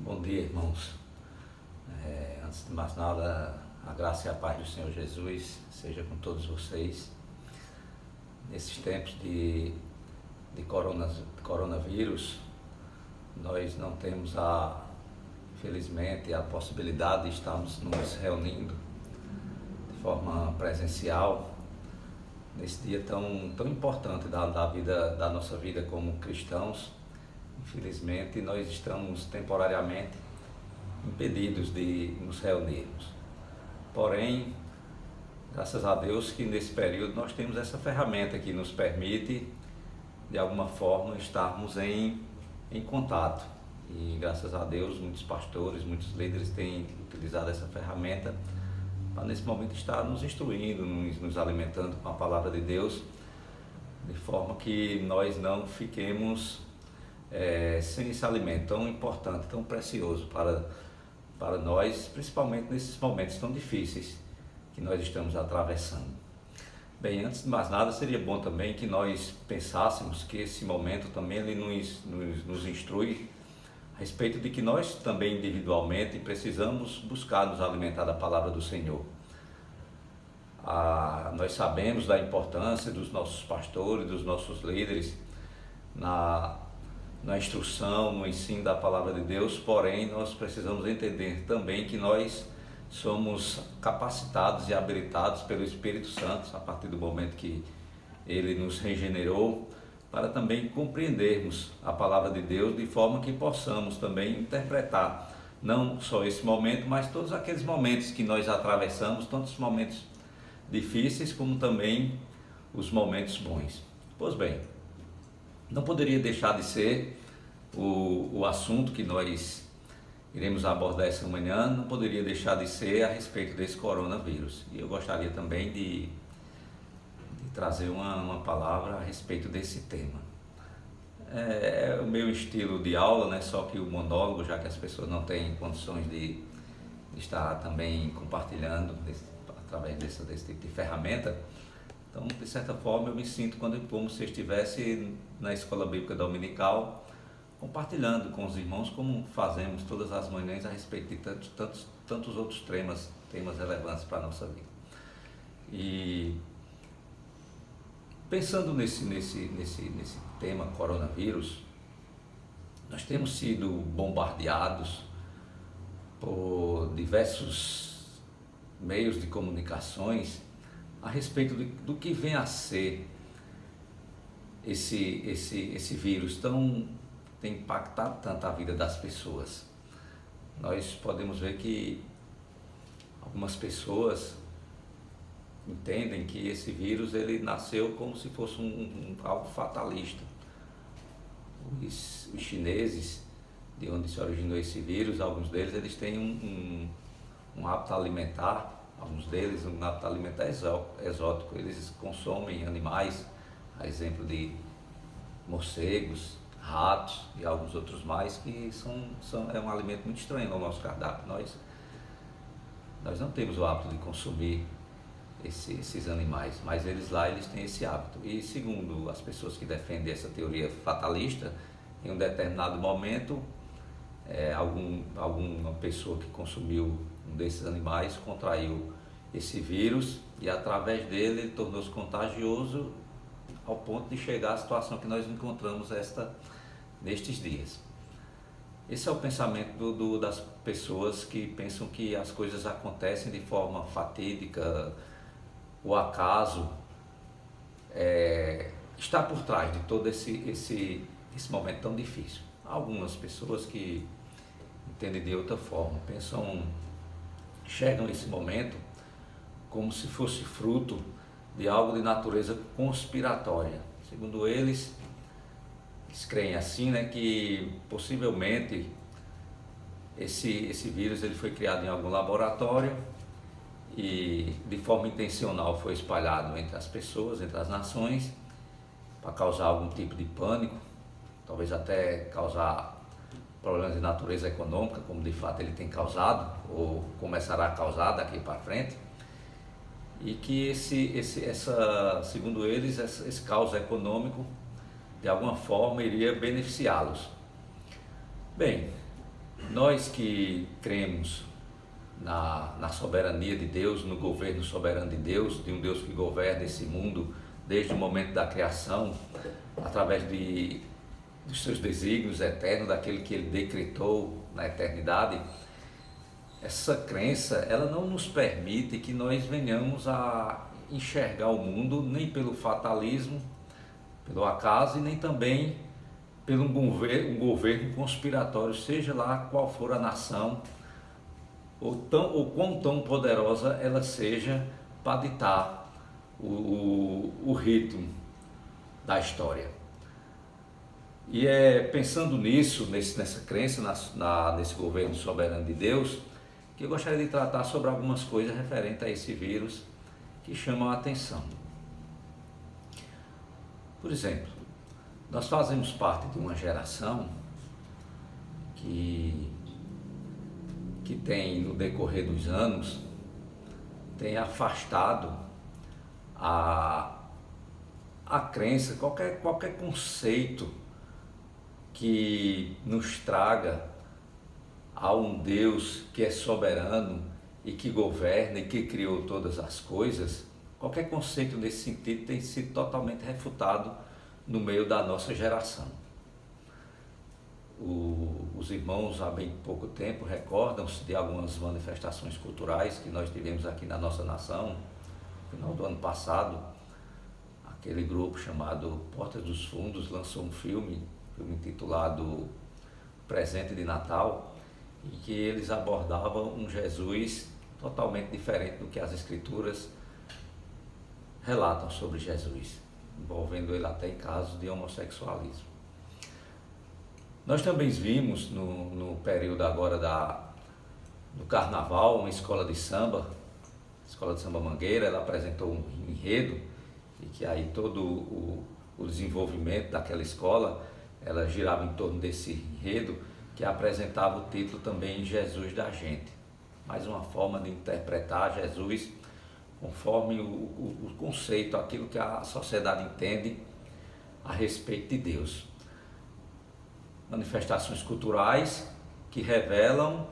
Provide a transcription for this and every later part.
Bom dia, irmãos. Antes de mais nada, a graça e a paz do Senhor Jesus seja com todos vocês. Nesses tempos de coronavírus, nós não temos, infelizmente, a possibilidade de estarmos nos reunindo de forma presencial nesse dia tão importante da nossa vida como cristãos. Infelizmente, nós estamos temporariamente impedidos de nos reunirmos. Porém, graças a Deus que nesse período nós temos essa ferramenta que nos permite, de alguma forma, estarmos em contato. E graças a Deus, muitos pastores, muitos líderes têm utilizado essa ferramenta para nesse momento estar nos instruindo, nos alimentando com a palavra de Deus, de forma que nós não fiquemos sem esse alimento tão importante, tão precioso para nós, principalmente nesses momentos tão difíceis que nós estamos atravessando. Bem, antes de mais nada, seria bom também que nós pensássemos que esse momento também ele nos instrui a respeito de que nós também individualmente precisamos buscar nos alimentar da palavra do Senhor. Nós sabemos da importância dos nossos pastores, dos nossos líderes na instrução, no ensino da palavra de Deus, porém nós precisamos entender também que nós somos capacitados e habilitados pelo Espírito Santo, a partir do momento que Ele nos regenerou, para também compreendermos a palavra de Deus de forma que possamos também interpretar não só esse momento, mas todos aqueles momentos que nós atravessamos, tantos momentos difíceis como também os momentos bons. Pois bem, não poderia deixar de ser o assunto que nós iremos abordar essa manhã, não poderia deixar de ser a respeito desse coronavírus. E eu gostaria também de trazer uma palavra a respeito desse tema. É o meu estilo de aula, né? Só que o monólogo, já que as pessoas não têm condições de estar também compartilhando através desse tipo de ferramenta. Então, de certa forma, eu me sinto como se eu estivesse na escola bíblica dominical, compartilhando com os irmãos, como fazemos todas as manhãs a respeito de tantos outros temas relevantes para a nossa vida. E pensando nesse tema coronavírus, nós temos sido bombardeados por diversos meios de comunicações a respeito do que vem a ser esse vírus tem impactado tanto a vida das pessoas. Nós podemos ver que algumas pessoas entendem que esse vírus ele nasceu como se fosse algo fatalista. Os chineses, de onde se originou esse vírus, alguns deles eles têm um hábito alimentar. Alguns deles, um hábito alimentar exótico, eles consomem animais, a exemplo de morcegos, ratos e alguns outros mais, que é um alimento muito estranho no nosso cardápio. Nós não temos o hábito de consumir esses animais, mas eles têm esse hábito. E segundo as pessoas que defendem essa teoria fatalista, em um determinado momento, alguma pessoa que consumiu um desses animais contraiu esse vírus e através dele ele tornou-se contagioso ao ponto de chegar à situação que nós encontramos nestes dias. Esse é o pensamento das pessoas que pensam que as coisas acontecem de forma fatídica, o acaso está por trás de todo esse momento tão difícil. Há algumas pessoas que entendem de outra forma, enxergam esse momento como se fosse fruto de algo de natureza conspiratória. Segundo eles creem assim, né, que possivelmente esse vírus ele foi criado em algum laboratório e de forma intencional foi espalhado entre as pessoas, entre as nações, para causar algum tipo de pânico, talvez até causar problemas de natureza econômica, como de fato ele tem causado ou começará a causar daqui para frente, e que segundo eles, esse caos econômico de alguma forma iria beneficiá-los. Bem, Nós que cremos na soberania de Deus, no governo soberano de Deus, de um Deus que governa esse mundo desde o momento da criação, através dos seus desígnios eternos, daquele que Ele decretou na eternidade, essa crença, ela não nos permite que nós venhamos a enxergar o mundo nem pelo fatalismo, pelo acaso e nem também pelo um governo conspiratório, seja lá qual for a nação, ou quão tão poderosa ela seja para ditar o ritmo da história. E é pensando nisso, nessa crença, nesse governo soberano de Deus, que eu gostaria de tratar sobre algumas coisas referentes a esse vírus que chamam a atenção. Por exemplo, nós fazemos parte de uma geração que tem, no decorrer dos anos, tem afastado a crença, qualquer conceito que nos traga a um Deus que é soberano e que governa e que criou todas as coisas. Qualquer conceito nesse sentido tem sido totalmente refutado no meio da nossa geração. Os irmãos há bem pouco tempo recordam-se de algumas manifestações culturais que nós tivemos aqui na nossa nação, no final do ano passado. Aquele grupo chamado Portas dos Fundos lançou um filme intitulado Presente de Natal, em que eles abordavam um Jesus totalmente diferente do que as Escrituras relatam sobre Jesus, envolvendo ele até em casos de homossexualismo. Nós também vimos no período agora do Carnaval, uma escola de samba Mangueira, ela apresentou um enredo, e que aí todo o desenvolvimento daquela escola, ela girava em torno desse enredo, que apresentava o título também Jesus da Gente. Mais uma forma de interpretar Jesus conforme o conceito, aquilo que a sociedade entende a respeito de Deus. Manifestações culturais que revelam,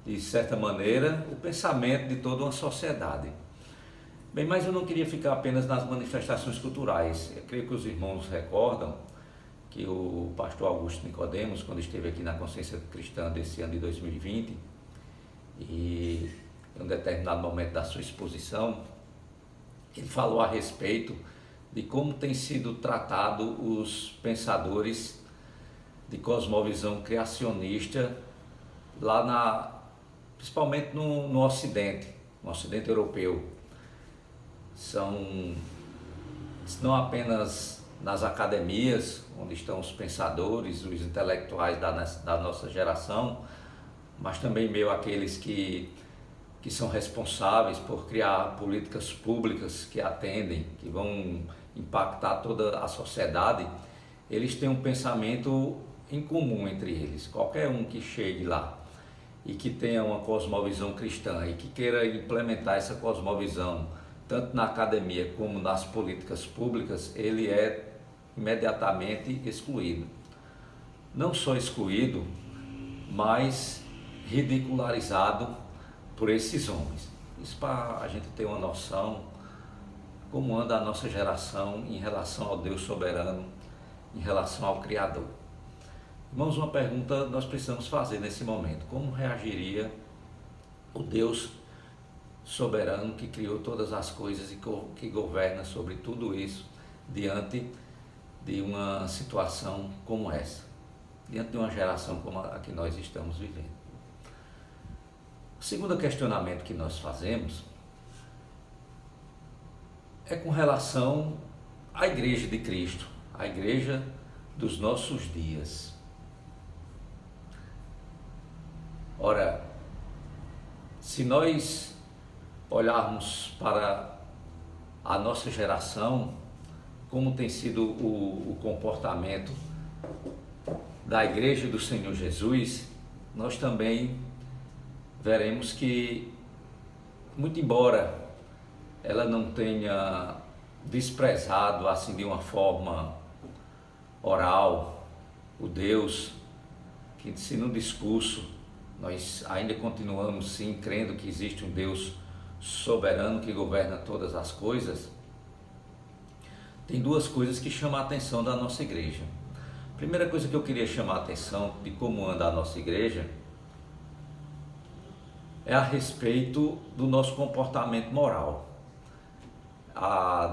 de certa maneira, o pensamento de toda uma sociedade. Bem, mas eu não queria ficar apenas nas manifestações culturais. Eu creio que os irmãos recordam que o pastor Augusto Nicodemos, quando esteve aqui na Consciência Cristã desse ano de 2020, e em um determinado momento da sua exposição, ele falou a respeito de como tem sido tratado os pensadores de cosmovisão criacionista principalmente no Ocidente europeu. São não apenas nas academias, onde estão os pensadores, os intelectuais da nossa geração, mas também meio aqueles que são responsáveis por criar políticas públicas que atendem, que vão impactar toda a sociedade. Eles têm um pensamento em comum entre eles. Qualquer um que chegue lá e que tenha uma cosmovisão cristã e que queira implementar essa cosmovisão tanto na academia como nas políticas públicas, ele é imediatamente excluído. Não só excluído, mas ridicularizado por esses homens. Isso para a gente ter uma noção como anda a nossa geração em relação ao Deus soberano, em relação ao Criador. Irmãos, uma pergunta nós precisamos fazer nesse momento: como reagiria o Deus soberano que criou todas as coisas e que governa sobre tudo isso diante de uma situação como essa, diante de uma geração como a que nós estamos vivendo? O segundo questionamento que nós fazemos é com relação à Igreja de Cristo, a Igreja dos nossos dias. Ora, se nós olharmos para a nossa geração, como tem sido o comportamento da Igreja do Senhor Jesus, nós também veremos que, muito embora ela não tenha desprezado assim de uma forma oral o Deus que se no discurso nós ainda continuamos sim crendo que existe um Deus soberano que governa todas as coisas, tem duas coisas que chamam a atenção da nossa igreja. A primeira coisa que eu queria chamar a atenção de como anda a nossa igreja é a respeito do nosso comportamento moral.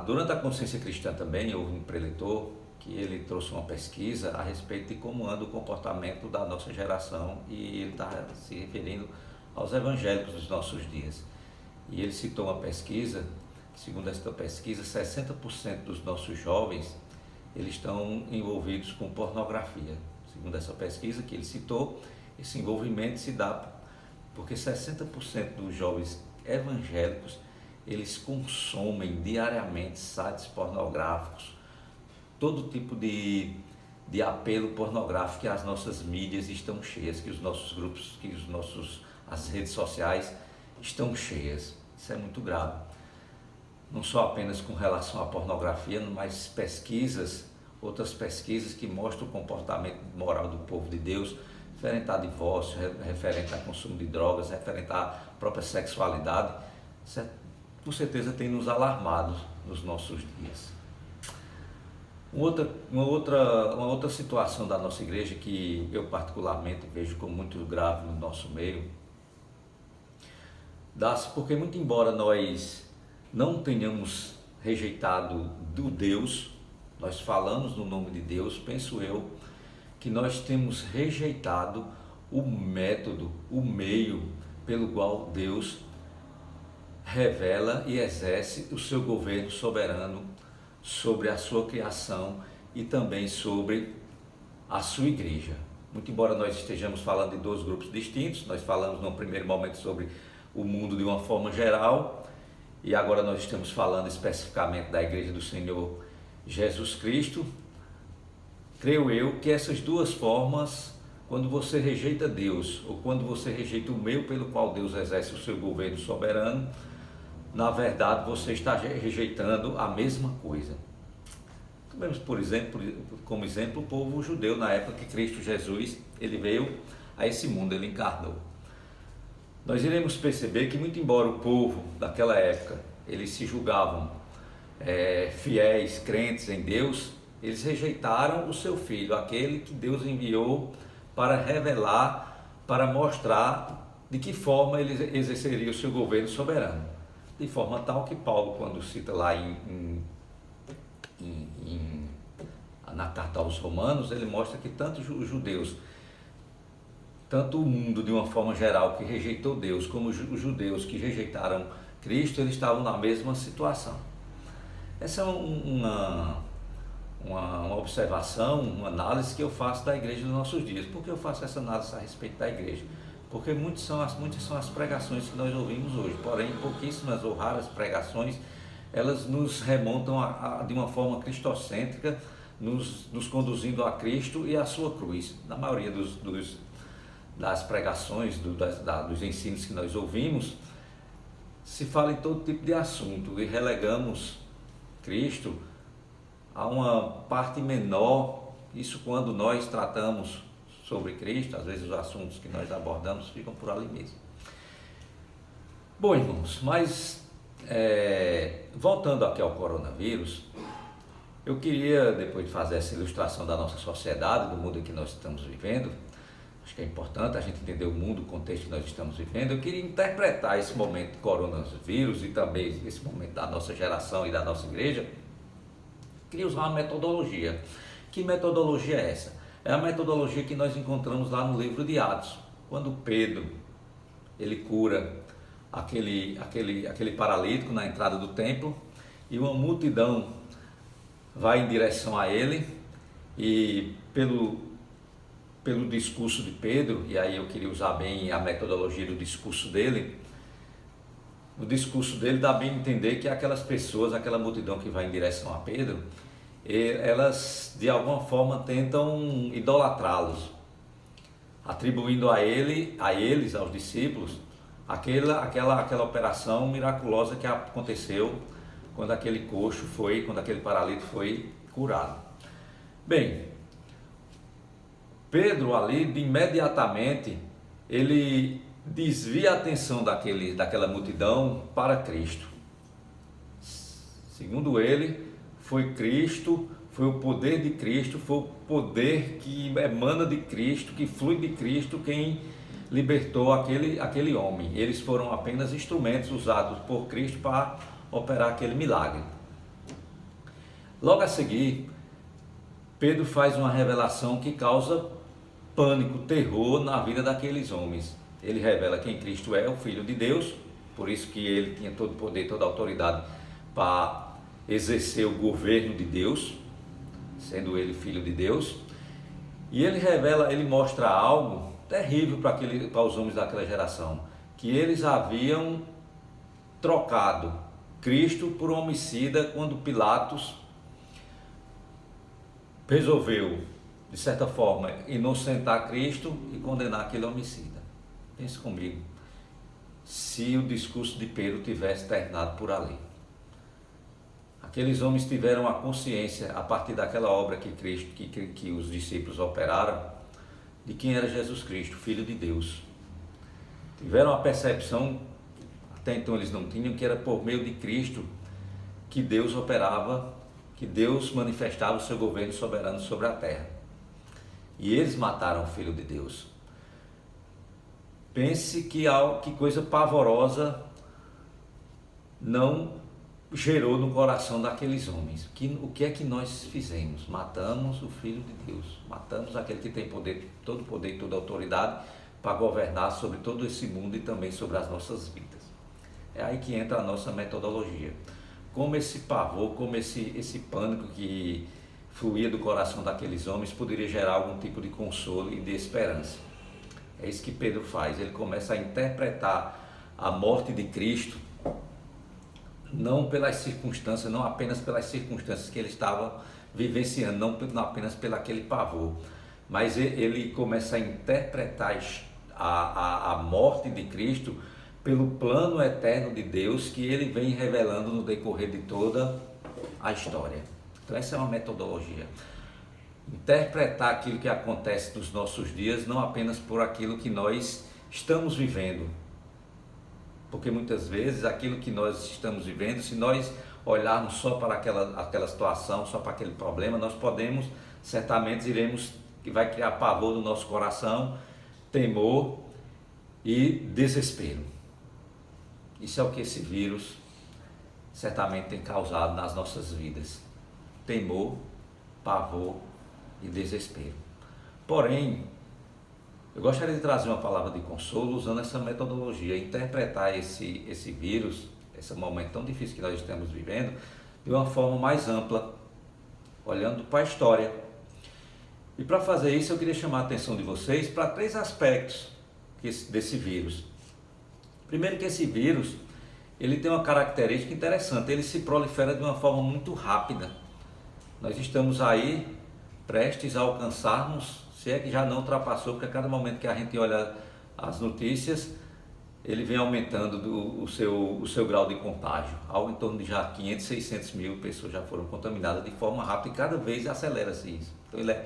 Durante a consciência cristã também houve um preletor que ele trouxe uma pesquisa a respeito de como anda o comportamento da nossa geração, e ele está se referindo aos evangélicos dos nossos dias. E ele citou uma pesquisa, segundo esta pesquisa, 60% dos nossos jovens eles estão envolvidos com pornografia. Segundo essa pesquisa que ele citou, esse envolvimento se dá porque 60% dos jovens evangélicos eles consomem diariamente sites pornográficos, todo tipo de apelo pornográfico que as nossas mídias estão cheias, que os nossos grupos, as redes sociais estão cheias. Isso é muito grave. Não só apenas com relação à pornografia, mas outras pesquisas que mostram o comportamento moral do povo de Deus, referente a divórcio, referente a consumo de drogas, referente à própria sexualidade, com certeza tem nos alarmado nos nossos dias. Uma outra situação da nossa igreja que eu particularmente vejo como muito grave no nosso meio, dá-se porque muito embora nós não tenhamos rejeitado do Deus, nós falamos no nome de Deus, penso eu, que nós temos rejeitado o método, o meio pelo qual Deus revela e exerce o seu governo soberano sobre a sua criação e também sobre a sua igreja. Muito embora nós estejamos falando de dois grupos distintos, nós falamos no primeiro momento sobre o mundo de uma forma geral, e agora nós estamos falando especificamente da igreja do Senhor Jesus Cristo. Creio eu que essas duas formas, quando você rejeita Deus ou quando você rejeita o meio pelo qual Deus exerce o seu governo soberano, na verdade você está rejeitando a mesma coisa. Tomemos como exemplo o povo judeu na época que Cristo Jesus ele veio a esse mundo, ele encarnou. Nós iremos perceber que muito embora o povo daquela época eles se julgavam fiéis, crentes em Deus, eles rejeitaram o seu filho, aquele que Deus enviou para revelar, para mostrar de que forma ele exerceria o seu governo soberano. De forma tal que Paulo, quando cita lá na carta aos Romanos, ele mostra que tanto os judeus, tanto o mundo de uma forma geral que rejeitou Deus, como os judeus que rejeitaram Cristo, eles estavam na mesma situação. Essa é uma observação, uma análise que eu faço da igreja dos nossos dias. Por que eu faço essa análise a respeito da igreja? Porque muitas são as pregações que nós ouvimos hoje, porém pouquíssimas ou raras pregações, elas nos remontam de uma forma cristocêntrica, nos conduzindo a Cristo e a sua cruz. Na maioria das pregações, dos ensinos que nós ouvimos, se fala em todo tipo de assunto e relegamos Cristo a uma parte menor. Isso quando nós tratamos sobre Cristo, às vezes os assuntos que nós abordamos ficam por ali mesmo. Bom, irmãos, mas voltando aqui ao coronavírus, eu queria, depois de fazer essa ilustração da nossa sociedade, do mundo em que nós estamos vivendo, acho que é importante a gente entender o mundo, o contexto que nós estamos vivendo, eu queria interpretar esse momento do coronavírus e também esse momento da nossa geração e da nossa igreja. Queria usar uma metodologia. Que metodologia é essa? É a metodologia que nós encontramos lá no livro de Atos, quando Pedro ele cura aquele paralítico na entrada do templo e uma multidão vai em direção a ele, e pelo discurso de Pedro, e aí eu queria usar bem a metodologia do discurso dele, o discurso dele dá bem a entender que aquelas pessoas, aquela multidão que vai em direção a Pedro, elas de alguma forma tentam idolatrá-los, atribuindo a eles, aos discípulos, aquela operação miraculosa que aconteceu quando aquele paralítico foi curado. Bem, Pedro ali, imediatamente, ele desvia a atenção daquela multidão para Cristo. Segundo ele, foi Cristo, foi o poder de Cristo, foi o poder que emana de Cristo, que flui de Cristo, quem libertou aquele homem. Eles foram apenas instrumentos usados por Cristo para operar aquele milagre. Logo a seguir, Pedro faz uma revelação que causa pânico, terror na vida daqueles homens. Ele revela quem Cristo é, o Filho de Deus, por isso que ele tinha todo o poder, toda a autoridade para exercer o governo de Deus, sendo ele Filho de Deus. E ele revela, ele mostra algo terrível para os homens daquela geração, que eles haviam trocado Cristo por um homicida quando Pilatos resolveu, de certa forma, inocentar Cristo e condenar aquele homicida. Pense comigo, se o discurso de Pedro tivesse terminado por ali. Aqueles homens tiveram a consciência, a partir daquela obra que os discípulos operaram, de quem era Jesus Cristo, Filho de Deus. Tiveram a percepção, até então eles não tinham, que era por meio de Cristo que Deus operava, que Deus manifestava o seu governo soberano sobre a terra. E eles mataram o Filho de Deus. Pense que coisa pavorosa não gerou no coração daqueles homens. O que é que nós fizemos? Matamos o Filho de Deus. Matamos aquele que tem poder, todo poder e toda autoridade para governar sobre todo esse mundo e também sobre as nossas vidas. É aí que entra a nossa metodologia. Como esse pavor, como esse pânico que fluía do coração daqueles homens poderia gerar algum tipo de consolo e de esperança. É isso que Pedro faz. Ele começa a interpretar a morte de Cristo não pelas circunstâncias, não apenas pelas circunstâncias que ele estava vivenciando, não apenas pelo aquele pavor, mas ele começa a interpretar a morte de Cristo pelo plano eterno de Deus que ele vem revelando no decorrer de toda a história. Então essa é uma metodologia. Interpretar aquilo que acontece nos nossos dias, não apenas por aquilo que nós estamos vivendo, porque muitas vezes aquilo que nós estamos vivendo, se nós olharmos só para aquela situação, só para aquele problema, nós podemos, certamente que vai criar pavor no nosso coração, temor e desespero. Isso é o que esse vírus certamente tem causado nas nossas vidas: temor, pavor e desespero. Porém, eu gostaria de trazer uma palavra de consolo usando essa metodologia, interpretar esse vírus, esse momento tão difícil que nós estamos vivendo, de uma forma mais ampla, olhando para a história. E para fazer isso eu queria chamar a atenção de vocês para 3 aspectos desse vírus. Primeiro, que esse vírus ele tem uma característica interessante, ele se prolifera de uma forma muito rápida. Nós estamos aí prestes a alcançarmos, se é que já não ultrapassou, porque a cada momento que a gente olha as notícias, ele vem aumentando o seu grau de contágio. Algo em torno de já 500, 600 mil pessoas já foram contaminadas de forma rápida e cada vez acelera-se isso. Então ele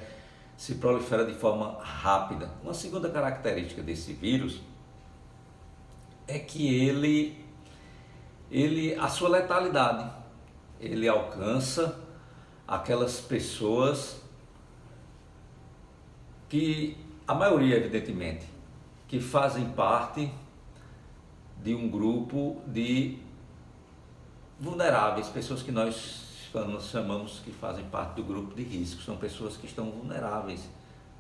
se prolifera de forma rápida. Uma segunda característica desse vírus é que a sua letalidade, ele alcança aquelas pessoas que, a maioria evidentemente, que fazem parte de um grupo de vulneráveis, pessoas que nós chamamos que fazem parte do grupo de risco, são pessoas que estão vulneráveis.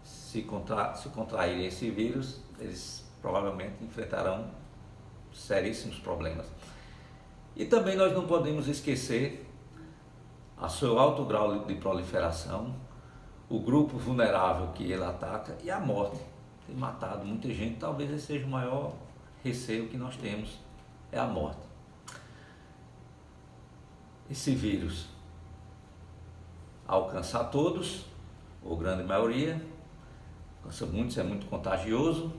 Se contraírem esse vírus, eles provavelmente enfrentarão seríssimos problemas. E também nós não podemos esquecer a seu alto grau de proliferação, o grupo vulnerável que ele ataca e a morte. Tem matado muita gente, talvez esse seja o maior receio que nós temos, é a morte. Esse vírus alcança a todos, ou grande maioria, alcança muitos, é muito contagioso,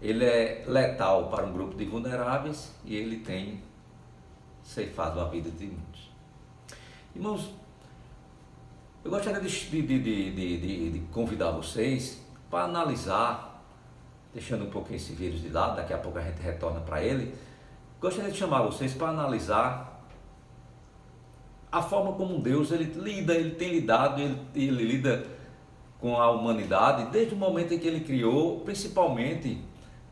ele é letal para um grupo de vulneráveis e ele tem ceifado a vida de muitos. Irmãos, Eu gostaria de convidar vocês para analisar, deixando um pouquinho esse vírus de lado, daqui a pouco a gente retorna para ele. Gostaria de chamar vocês para analisar a forma como Deus ele tem lidado, ele lida com a humanidade desde o momento em que ele criou, principalmente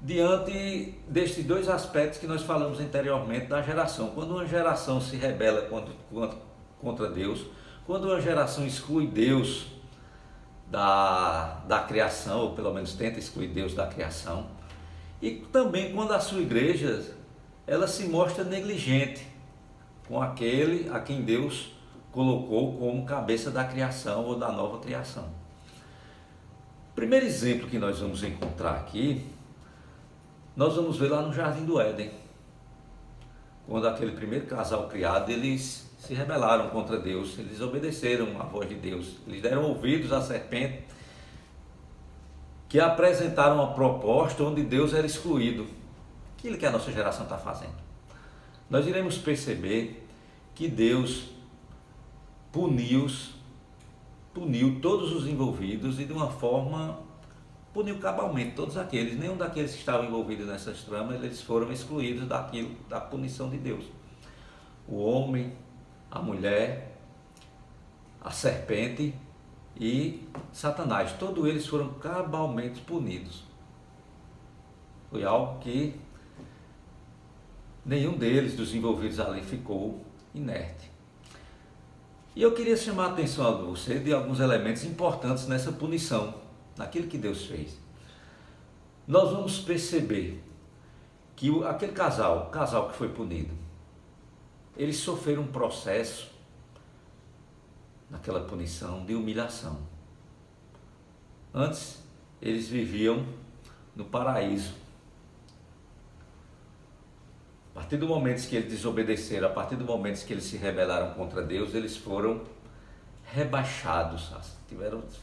diante destes dois aspectos que nós falamos anteriormente da geração. Quando uma geração se rebela contra Deus, quando uma geração exclui Deus da criação, ou pelo menos tenta excluir Deus da criação, e também quando a sua igreja ela se mostra negligente com aquele a quem Deus colocou como cabeça da criação ou da nova criação. O primeiro exemplo que nós vamos encontrar aqui, nós vamos ver lá no Jardim do Éden, quando aquele primeiro casal criado, eles se rebelaram contra Deus, eles obedeceram à voz de Deus, eles deram ouvidos à serpente, que apresentaram uma proposta onde Deus era excluído. Aquilo que a nossa geração está fazendo. Nós iremos perceber que Deus puniu todos os envolvidos e de uma forma, puniu cabalmente todos aqueles, nenhum daqueles que estavam envolvidos nessas tramas, eles foram excluídos da punição de Deus. O homem, a mulher, a serpente e Satanás, todos eles foram cabalmente punidos. Foi algo que nenhum deles, dos envolvidos ali, ficou inerte. E eu queria chamar a atenção a você de alguns elementos importantes nessa punição, naquilo que Deus fez. Nós vamos perceber que aquele casal, o casal que foi punido, eles sofreram um processo, naquela punição, de humilhação. Antes, eles viviam no paraíso. A partir do momento que eles desobedeceram, a partir do momento que eles se rebelaram contra Deus, eles foram rebaixados,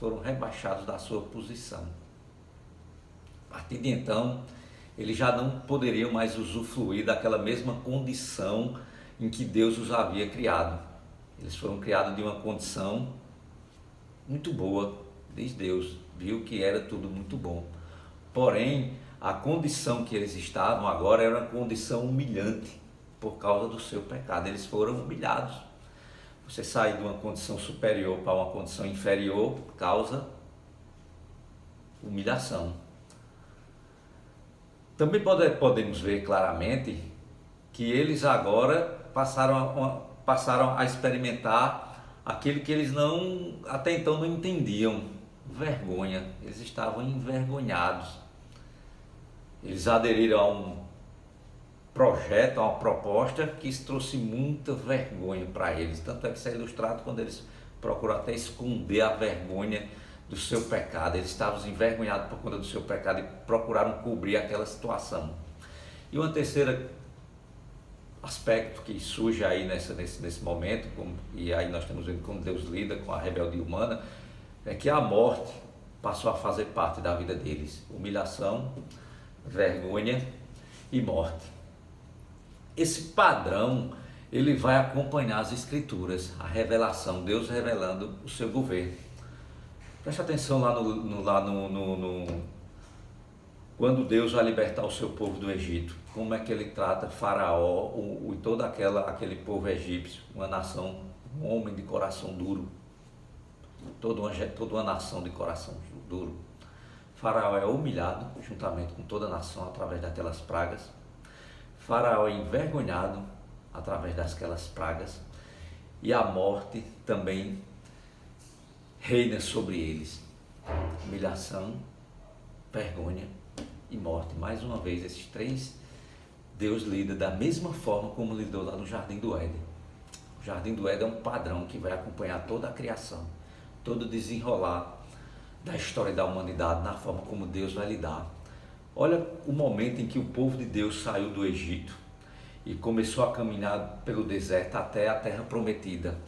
foram rebaixados da sua posição. A partir de então, eles já não poderiam mais usufruir daquela mesma condição em que Deus os havia criado. Eles foram criados de uma condição muito boa, diz Deus, viu que era tudo muito bom. Porém, a condição que eles estavam agora era uma condição humilhante por causa do seu pecado. Eles foram humilhados. Você sair de uma condição superior para uma condição inferior causa humilhação. Também podemos ver claramente que eles agora passaram a experimentar aquilo que eles até então não entendiam, vergonha. Eles estavam envergonhados. Eles aderiram a um projeto, a uma proposta que isso trouxe muita vergonha para eles. Tanto é que isso é ilustrado quando eles procuram até esconder a vergonha do seu pecado. Eles estavam envergonhados por conta do seu pecado e procuraram cobrir aquela situação. E um terceiro aspecto que surge aí nesse momento, e aí nós estamos vendo como Deus lida com a rebeldia humana, é que a morte passou a fazer parte da vida deles. Humilhação, vergonha e morte. Esse padrão, ele vai acompanhar as escrituras, a revelação, Deus revelando o seu governo. Preste atenção lá quando Deus vai libertar o seu povo do Egito, como é que ele trata Faraó e todo aquele povo egípcio, uma nação, um homem de coração duro, toda uma nação de coração duro. Faraó é humilhado juntamente com toda a nação através daquelas pragas. Faraó é envergonhado através daquelas pragas. E a morte também reina sobre eles. Humilhação, vergonha e morte. Mais uma vez, esses três, Deus lida da mesma forma como lidou lá no Jardim do Éden. O Jardim do Éden é um padrão que vai acompanhar toda a criação, todo o desenrolar da história da humanidade, na forma como Deus vai lidar. Olha o momento em que o povo de Deus saiu do Egito e começou a caminhar pelo deserto até a terra prometida.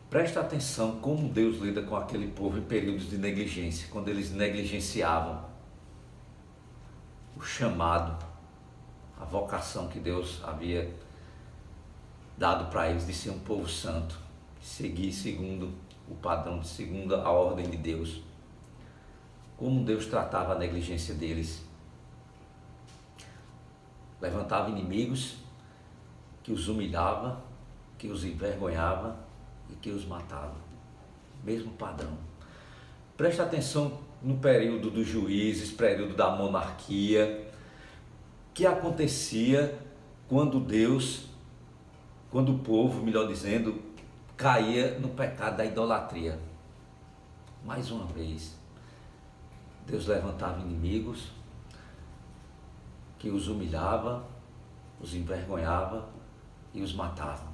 Presta atenção como Deus lida com aquele povo em períodos de negligência, quando eles negligenciavam o chamado, a vocação que Deus havia dado para eles de ser um povo santo, seguir segundo o padrão segundo a ordem de Deus. Como Deus tratava a negligência deles. Levantava inimigos que os humilhava, que os envergonhava e que os matava. Mesmo padrão. Preste atenção no período dos juízes, período da monarquia, que acontecia quando o povo, melhor dizendo, caía no pecado da idolatria. Mais uma vez, Deus levantava inimigos que os humilhava, os envergonhava e os matava.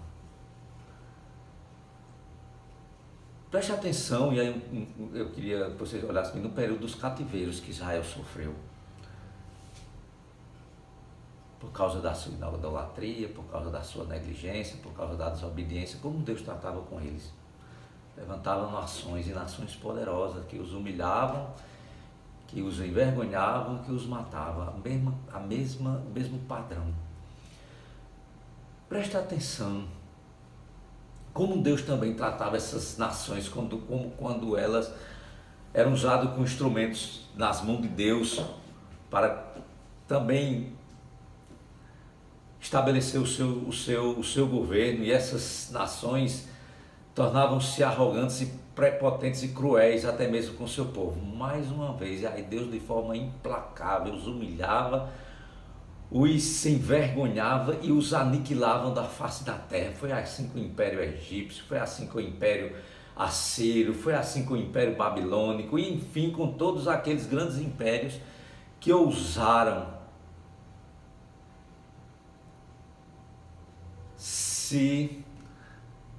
Preste atenção, e aí eu queria que vocês olhassem no período dos cativeiros que Israel sofreu. Por causa da sua idolatria, por causa da sua negligência, por causa da desobediência, como Deus tratava com eles. Levantava nações e nações poderosas que os humilhavam, que os envergonhavam, que os matavam. O mesmo padrão. Preste atenção. Como Deus também tratava essas nações quando elas eram usadas com instrumentos nas mãos de Deus para também estabelecer o seu governo, e essas nações tornavam-se arrogantes e prepotentes e cruéis até mesmo com o seu povo. Mais uma vez, aí Deus de forma implacável os humilhava, os envergonhava e os aniquilavam da face da terra. Foi assim com o Império Egípcio, foi assim com o Império Assírio, foi assim com o Império Babilônico, e enfim com todos aqueles grandes impérios que ousaram se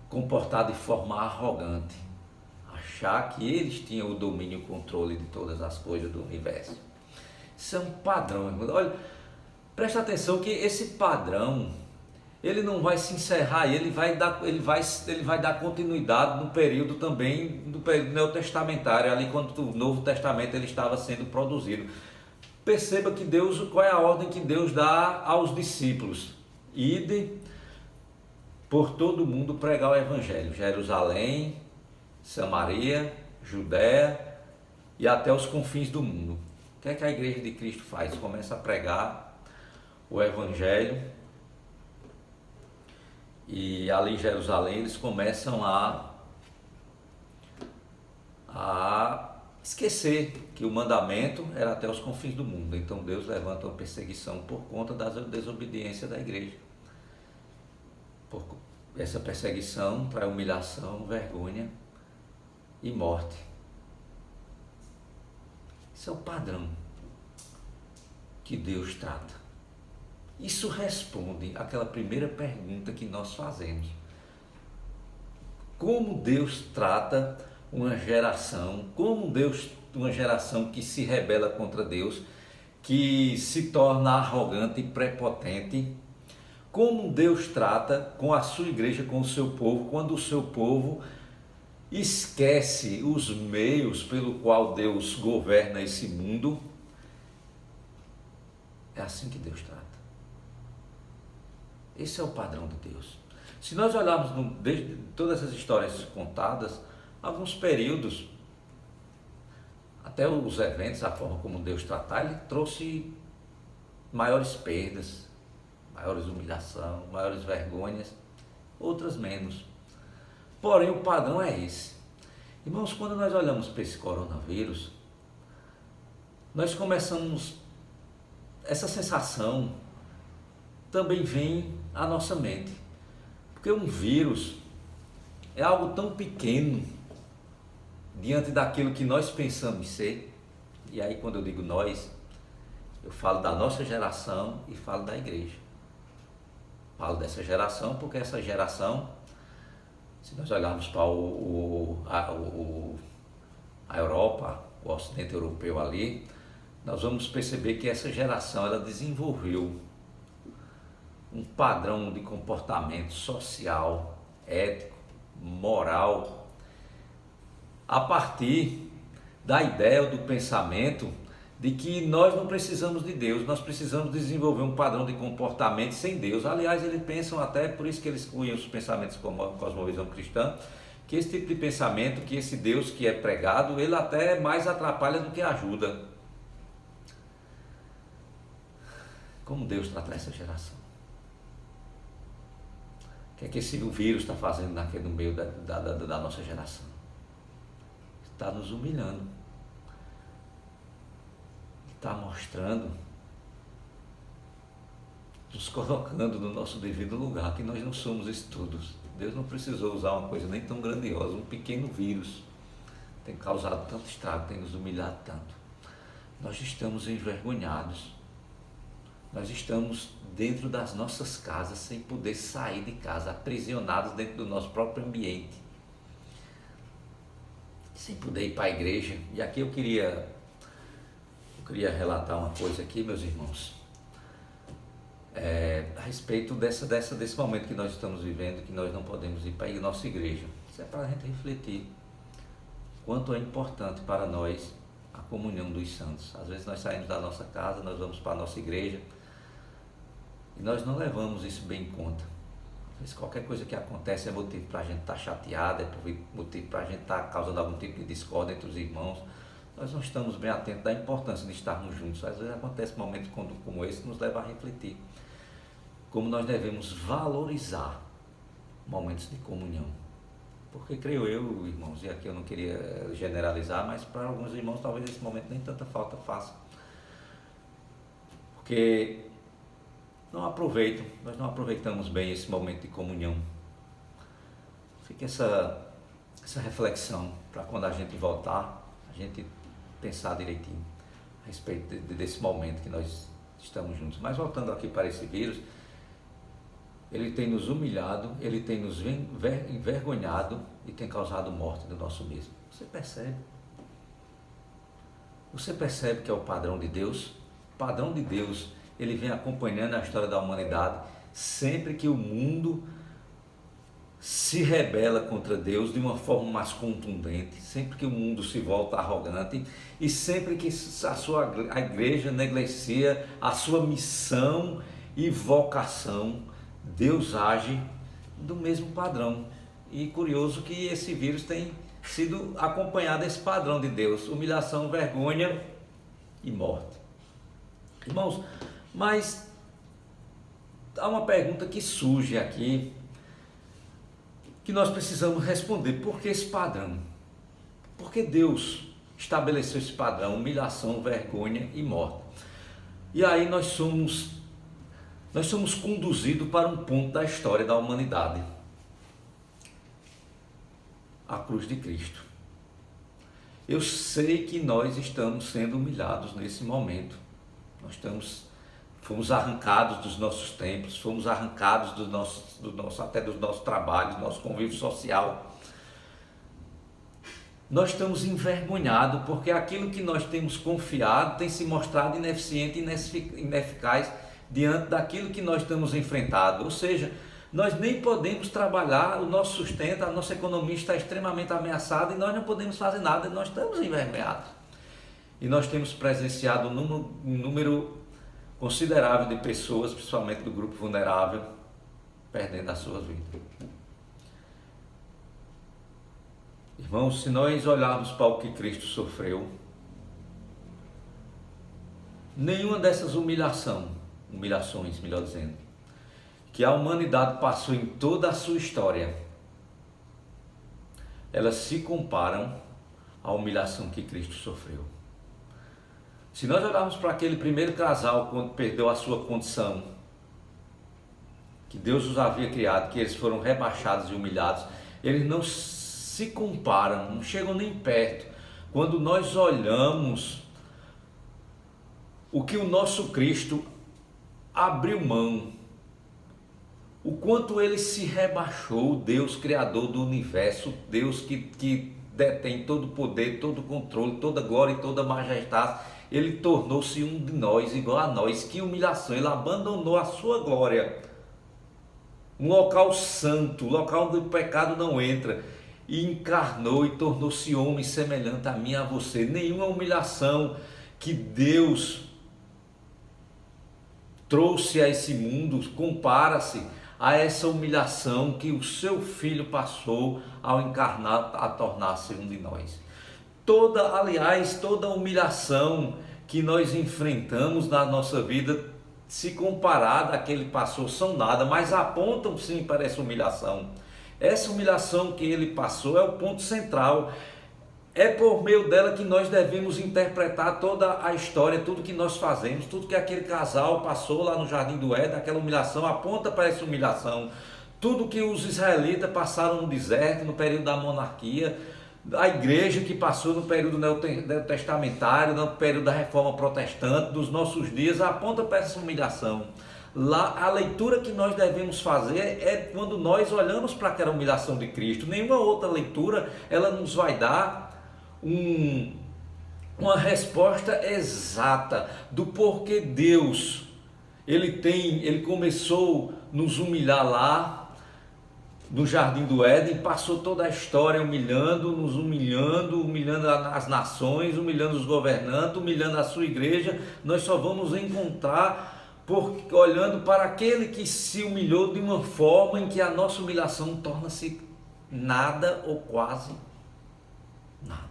comportar de forma arrogante, achar que eles tinham o domínio e o controle de todas as coisas do universo. Isso é um padrão, irmão. Olha, presta atenção que esse padrão, ele não vai se encerrar, ele vai dar continuidade no período também do período neotestamentário, ali quando o Novo Testamento ele estava sendo produzido. Perceba que qual é a ordem que Deus dá aos discípulos? Ide por todo mundo pregar o Evangelho, Jerusalém, Samaria, Judéia e até os confins do mundo. O que é que a Igreja de Cristo faz? Começa a pregar o Evangelho, e ali em Jerusalém eles começam a esquecer que o mandamento era até os confins do mundo. Então Deus levanta uma perseguição por conta da desobediência da igreja. Essa perseguição traz humilhação, vergonha e morte. Isso é o padrão que Deus trata. Isso responde àquela primeira pergunta que nós fazemos. Como Deus trata uma geração que se rebela contra Deus, que se torna arrogante e prepotente? Como Deus trata com a sua igreja, com o seu povo, quando o seu povo esquece os meios pelo qual Deus governa esse mundo? É assim que Deus trata. Esse é o padrão de Deus. Se nós olharmos desde todas essas histórias contadas, alguns períodos, até os eventos, a forma como Deus tratar, ele trouxe maiores perdas, maiores humilhação, maiores vergonhas, outras menos. Porém, o padrão é esse. Irmãos, quando nós olhamos para esse coronavírus, nós começamos, essa sensação também vem à nossa mente. Porque um vírus é algo tão pequeno diante daquilo que nós pensamos ser. E aí, quando eu digo nós, eu falo da nossa geração e falo da igreja. Falo dessa geração porque essa geração, se nós olharmos para a Europa, o ocidente europeu ali, nós vamos perceber que essa geração ela desenvolveu um padrão de comportamento social, ético, moral, a partir da ideia ou do pensamento de que nós não precisamos de Deus, nós precisamos desenvolver um padrão de comportamento sem Deus. Aliás, eles pensam até, por isso que eles cunham os pensamentos como a cosmovisão cristã, que esse tipo de pensamento, que esse Deus que é pregado, ele até mais atrapalha do que ajuda. Como Deus tratar essa geração? O que é que esse vírus está fazendo no meio da nossa geração? Está nos humilhando. Está mostrando, nos colocando no nosso devido lugar, que nós não somos isso tudo. Deus não precisou usar uma coisa nem tão grandiosa, um pequeno vírus tem causado tanto estrago, tem nos humilhado tanto. Nós estamos envergonhados, nós estamos dentro das nossas casas, sem poder sair de casa, aprisionados dentro do nosso próprio ambiente, sem poder ir para a igreja. E aqui eu queria relatar uma coisa aqui, meus irmãos, a respeito desse momento que nós estamos vivendo, que nós não podemos ir para a nossa igreja. Isso é para a gente refletir quanto é importante para nós a comunhão dos santos. Às vezes nós saímos da nossa casa, nós vamos para a nossa igreja e nós não levamos isso bem em conta. Às vezes qualquer coisa que acontece é motivo para a gente estar chateado, é motivo para a gente estar causando algum tipo de discórdia entre os irmãos. Nós não estamos bem atentos da importância de estarmos juntos. Às vezes acontece momentos como esse que nos leva a refletir como nós devemos valorizar momentos de comunhão. Porque creio eu, irmãos, e aqui eu não queria generalizar, mas para alguns irmãos talvez esse momento nem tanta falta faça. Porque nós não aproveitamos bem esse momento de comunhão. Fica essa reflexão para quando a gente voltar, a gente pensar direitinho a respeito desse momento que nós estamos juntos. Mas voltando aqui para esse vírus, ele tem nos humilhado, ele tem nos envergonhado e tem causado morte do nosso mesmo. Você percebe? Você percebe que é o padrão de Deus? O padrão de Deus, ele vem acompanhando a história da humanidade sempre que o mundo se rebela contra Deus de uma forma mais contundente, sempre que o mundo se volta arrogante e sempre que a igreja negligencia a sua missão e vocação, Deus age do mesmo padrão. E curioso que esse vírus tem sido acompanhado desse padrão de Deus: humilhação, vergonha e morte. Irmãos, mas há uma pergunta que surge aqui que nós precisamos responder. Por que esse padrão? Por que Deus estabeleceu esse padrão? Humilhação, vergonha e morte. E aí nós somos conduzidos para um ponto da história da humanidade: a cruz de Cristo. Eu sei que nós estamos sendo humilhados nesse momento. Fomos arrancados dos nossos templos, fomos arrancados até dos nossos trabalhos, do nosso convívio social. Nós estamos envergonhados porque aquilo que nós temos confiado tem se mostrado ineficiente e ineficaz diante daquilo que nós estamos enfrentando. Ou seja, nós nem podemos trabalhar, o nosso sustento, a nossa economia está extremamente ameaçada e nós não podemos fazer nada, nós estamos envergonhados. E nós temos presenciado um número considerável de pessoas, principalmente do grupo vulnerável, perdendo a sua vida. Irmãos, se nós olharmos para o que Cristo sofreu, nenhuma dessas humilhações, melhor dizendo, que a humanidade passou em toda a sua história, elas se comparam à humilhação que Cristo sofreu. Se nós olharmos para aquele primeiro casal quando perdeu a sua condição, que Deus os havia criado, que eles foram rebaixados e humilhados, eles não se comparam, não chegam nem perto. Quando nós olhamos o que o nosso Cristo abriu mão, o quanto ele se rebaixou, Deus criador do universo, Deus que detém todo o poder, todo o controle, toda a glória e toda a majestade, ele tornou-se um de nós, igual a nós. Que humilhação! Ele abandonou a sua glória, um local santo, um local onde o pecado não entra, e encarnou e tornou-se homem semelhante a mim e a você. Nenhuma humilhação que Deus trouxe a esse mundo compara-se a essa humilhação que o seu filho passou ao encarnar, a tornar-se um de nós. Toda humilhação que nós enfrentamos na nossa vida, se comparada à que ele passou, são nada, mas apontam sim para essa humilhação. Essa humilhação que ele passou é o ponto central. É por meio dela que nós devemos interpretar toda a história, tudo que nós fazemos, tudo que aquele casal passou lá no Jardim do Éden, aquela humilhação, aponta para essa humilhação. Tudo que os israelitas passaram no deserto, no período da monarquia, a igreja que passou no período neotestamentário, no período da reforma protestante, dos nossos dias, aponta para essa humilhação. Lá, a leitura que nós devemos fazer é quando nós olhamos para aquela humilhação de Cristo. Nenhuma outra leitura ela nos vai dar uma resposta exata do porquê Deus ele começou a nos humilhar lá no Jardim do Éden, passou toda a história humilhando as nações, humilhando os governantes, humilhando a sua igreja. Nós só vamos encontrar olhando para aquele que se humilhou de uma forma em que a nossa humilhação torna-se nada ou quase nada.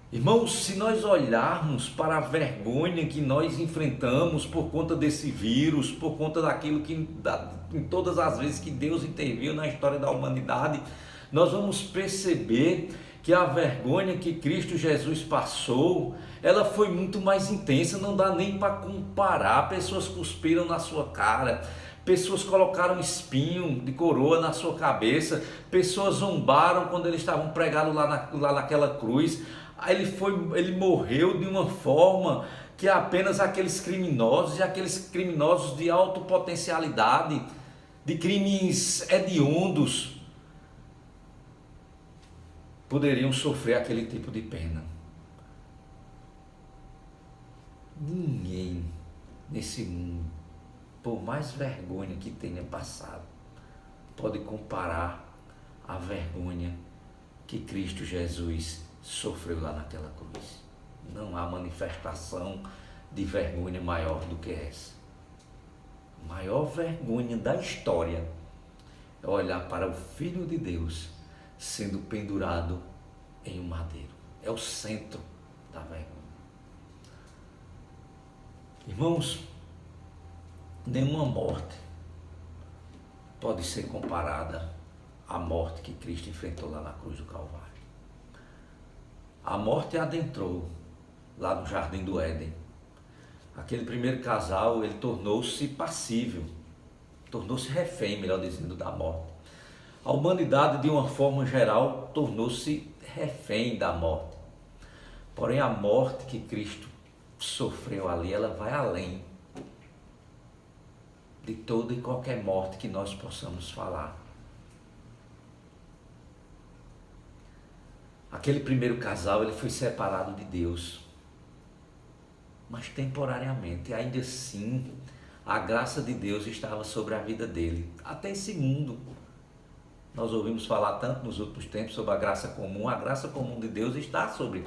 Irmãos, se nós olharmos para a vergonha que nós enfrentamos por conta desse vírus, por conta daquilo em todas as vezes que Deus interviu na história da humanidade, nós vamos perceber que a vergonha que Cristo Jesus passou, ela foi muito mais intensa, não dá nem para comparar. Pessoas cuspiram na sua cara, pessoas colocaram espinho de coroa na sua cabeça, pessoas zombaram quando eles estavam pregados lá naquela cruz. Ele morreu de uma forma que apenas aqueles criminosos e aqueles criminosos de alta potencialidade, de crimes hediondos, poderiam sofrer aquele tipo de pena. Ninguém nesse mundo, por mais vergonha que tenha passado, pode comparar a vergonha que Cristo Jesus sofreu lá naquela cruz. Não há manifestação de vergonha maior do que essa. A maior vergonha da história é olhar para o Filho de Deus sendo pendurado em um madeiro. É o centro da vergonha. Irmãos, nenhuma morte pode ser comparada à morte que Cristo enfrentou lá na cruz do Calvário. A morte adentrou lá no Jardim do Éden. Aquele primeiro casal, ele tornou-se passível, tornou-se refém, melhor dizendo, da morte. A humanidade, de uma forma geral, tornou-se refém da morte. Porém, a morte que Cristo sofreu ali, ela vai além de toda e qualquer morte que nós possamos falar. Aquele primeiro casal, ele foi separado de Deus, mas temporariamente. Ainda assim, a graça de Deus estava sobre a vida dele. Até esse mundo, nós ouvimos falar tanto nos últimos tempos sobre a graça comum. A graça comum de Deus está sobre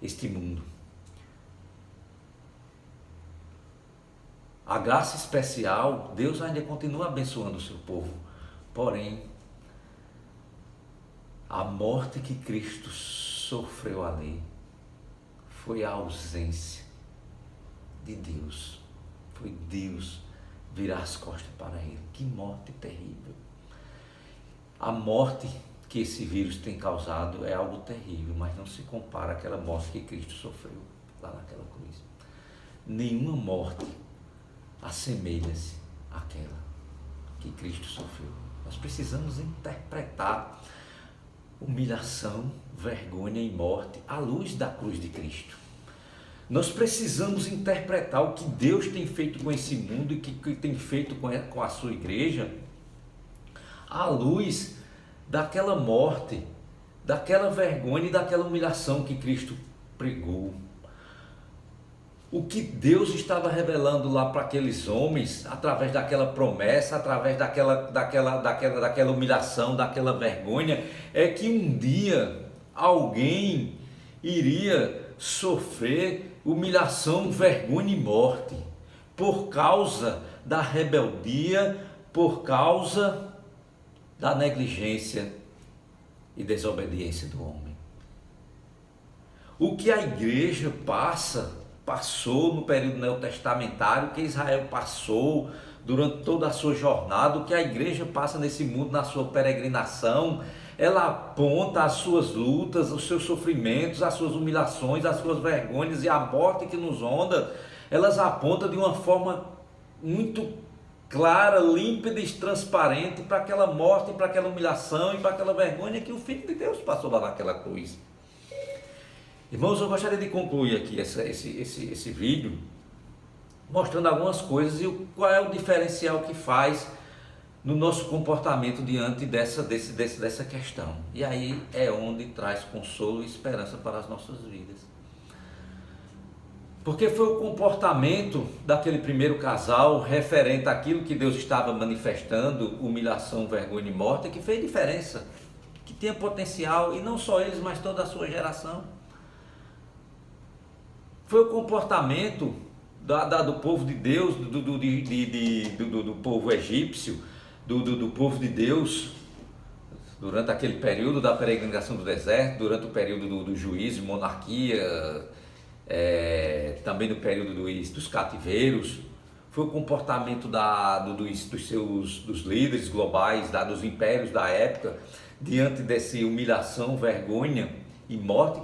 este mundo. A graça especial, Deus ainda continua abençoando o seu povo. Porém, a morte que Cristo sofreu ali foi a ausência de Deus. Foi Deus virar as costas para ele. Que morte terrível. A morte que esse vírus tem causado é algo terrível, mas não se compara àquela morte que Cristo sofreu lá naquela cruz. Nenhuma morte assemelha-se àquela que Cristo sofreu. Nós precisamos interpretar humilhação, vergonha e morte à luz da cruz de Cristo. Nós precisamos interpretar o que Deus tem feito com esse mundo e o que tem feito com a sua igreja à luz daquela morte, daquela vergonha e daquela humilhação que Cristo pregou. O que Deus estava revelando lá para aqueles homens, através daquela promessa, através daquela humilhação, daquela vergonha, é que um dia alguém iria sofrer humilhação, vergonha e morte, por causa da rebeldia por causa da negligência e desobediência do homem. O que a igreja passou no período neotestamentário, que Israel passou durante toda a sua jornada, o que a igreja passa nesse mundo na sua peregrinação, ela aponta as suas lutas, os seus sofrimentos, as suas humilhações, as suas vergonhas e a morte que nos ronda, elas apontam de uma forma muito clara, límpida e transparente para aquela morte, para aquela humilhação e para aquela vergonha que o Filho de Deus passou lá naquela cruz. Irmãos, eu gostaria de concluir aqui esse vídeo mostrando algumas coisas e qual é o diferencial que faz no nosso comportamento diante dessa questão. E aí é onde traz consolo e esperança para as nossas vidas. Porque foi o comportamento daquele primeiro casal referente àquilo que Deus estava manifestando, humilhação, vergonha e morte, que fez diferença, que tinha potencial, e não só eles, mas toda a sua geração. Foi o comportamento do povo de Deus, do povo egípcio, do povo de Deus, durante aquele período da peregrinação do deserto, durante o período do juízo e monarquia, também no período dos cativeiros. Foi o comportamento dos líderes globais, dos impérios da época, diante dessa humilhação, vergonha e morte,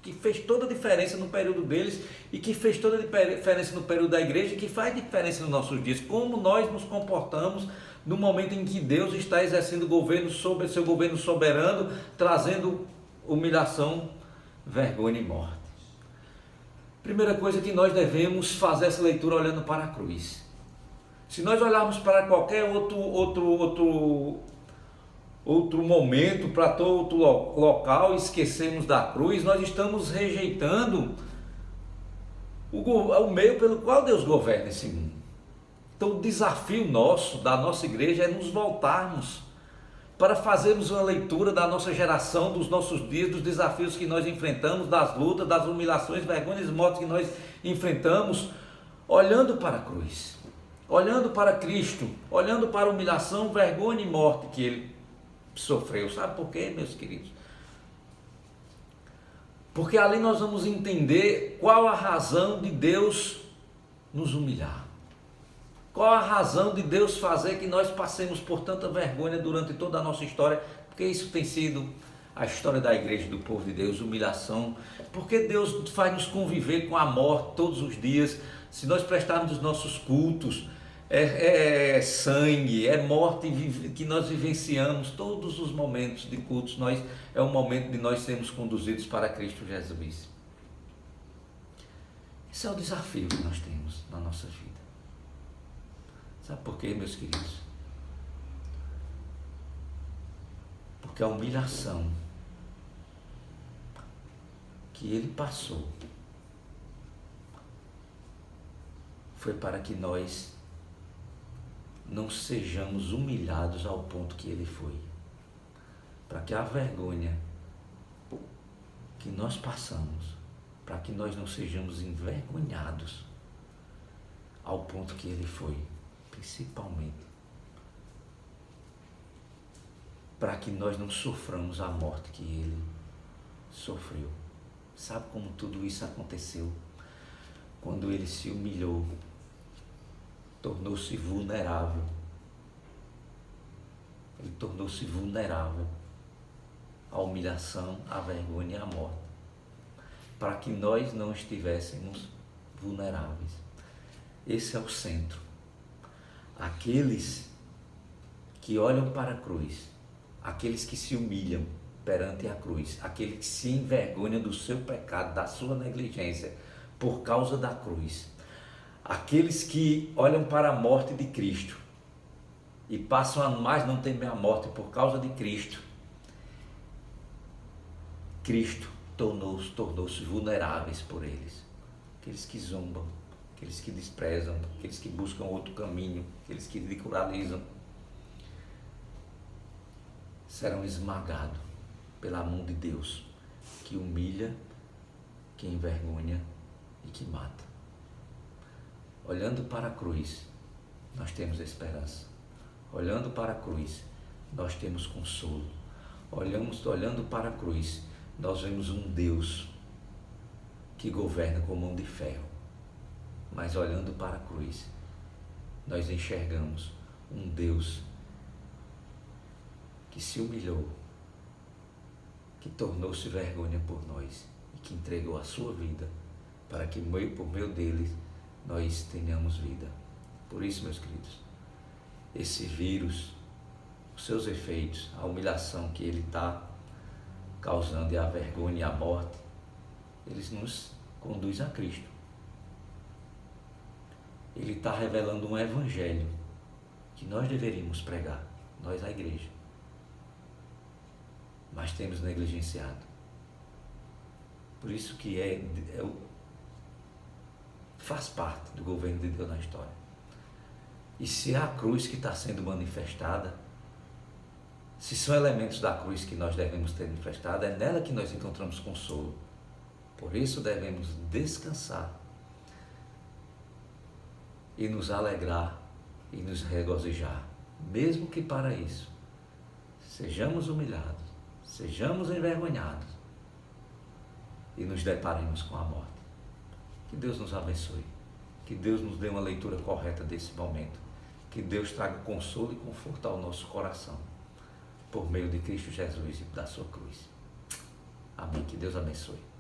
que fez toda a diferença no período deles e que fez toda a diferença no período da igreja, e que faz diferença nos nossos dias. Como nós nos comportamos no momento em que Deus está exercendo governo sobre seu governo soberano, trazendo humilhação, vergonha e morte. Primeira coisa que nós devemos fazer essa leitura olhando para a cruz. Se nós olharmos para qualquer outro momento, para outro local, e esquecemos da cruz, nós estamos rejeitando o meio pelo qual Deus governa esse mundo. Então o desafio da nossa igreja é nos voltarmos para fazermos uma leitura da nossa geração, dos nossos dias, dos desafios que nós enfrentamos, das lutas, das humilhações, vergonhas e mortes que nós enfrentamos, olhando para a cruz, olhando para Cristo, olhando para a humilhação, vergonha e morte que Ele sofreu. Sabe por quê, meus queridos? Porque ali nós vamos entender qual a razão de Deus nos humilhar. Qual a razão de Deus fazer que nós passemos por tanta vergonha durante toda a nossa história? Porque isso tem sido a história da igreja, do povo de Deus, humilhação. Porque Deus faz nos conviver com a morte todos os dias. Se nós prestarmos os nossos cultos, é sangue, é morte que nós vivenciamos todos os momentos de cultos. É o momento de nós sermos conduzidos para Cristo Jesus. Esse é o desafio que nós temos na nossa vida. Sabe por quê, meus queridos? Porque a humilhação que Ele passou foi para que nós não sejamos humilhados ao ponto que Ele foi. Para que a vergonha que nós passamos, para que nós não sejamos envergonhados ao ponto que Ele foi. Principalmente para que nós não soframos a morte que Ele sofreu. Sabe como tudo isso aconteceu? Quando Ele se humilhou, tornou-se vulnerável. Ele tornou-se vulnerável à humilhação, à vergonha e à morte, para que nós não estivéssemos vulneráveis. Esse é o centro. Aqueles que olham para a cruz, aqueles que se humilham perante a cruz, aqueles que se envergonham do seu pecado, da sua negligência, por causa da cruz, aqueles que olham para a morte de Cristo e passam a mais não temer a morte por causa de Cristo, Cristo tornou-se vulneráveis por eles. Aqueles que zombam, aqueles que desprezam, aqueles que buscam outro caminho, aqueles que ridicularizam, serão esmagados pela mão de Deus, que humilha, que envergonha e que mata. Olhando para a cruz, nós temos esperança. olhando para a cruz, nós temos consolo. Olhando para a cruz, nós vemos um Deus que governa com mão de ferro. Mas olhando para a cruz, nós enxergamos um Deus que se humilhou, que tornou-se vergonha por nós e que entregou a sua vida para que por meio dele nós tenhamos vida. Por isso, meus queridos, esse vírus, os seus efeitos, a humilhação que ele está causando e a vergonha e a morte, eles nos conduz a Cristo. Ele está revelando um evangelho que nós deveríamos pregar, nós a igreja, mas temos negligenciado. Por isso que faz parte do governo de Deus na história. E se é a cruz que está sendo manifestada, se são elementos da cruz que nós devemos ter manifestado, é nela que nós encontramos consolo. Por isso devemos descansar e nos alegrar e nos regozijar, mesmo que para isso sejamos humilhados, sejamos envergonhados e nos deparemos com a morte. Que Deus nos abençoe, que Deus nos dê uma leitura correta desse momento, que Deus traga consolo e conforto ao nosso coração, por meio de Cristo Jesus e da sua cruz. Amém. Que Deus abençoe.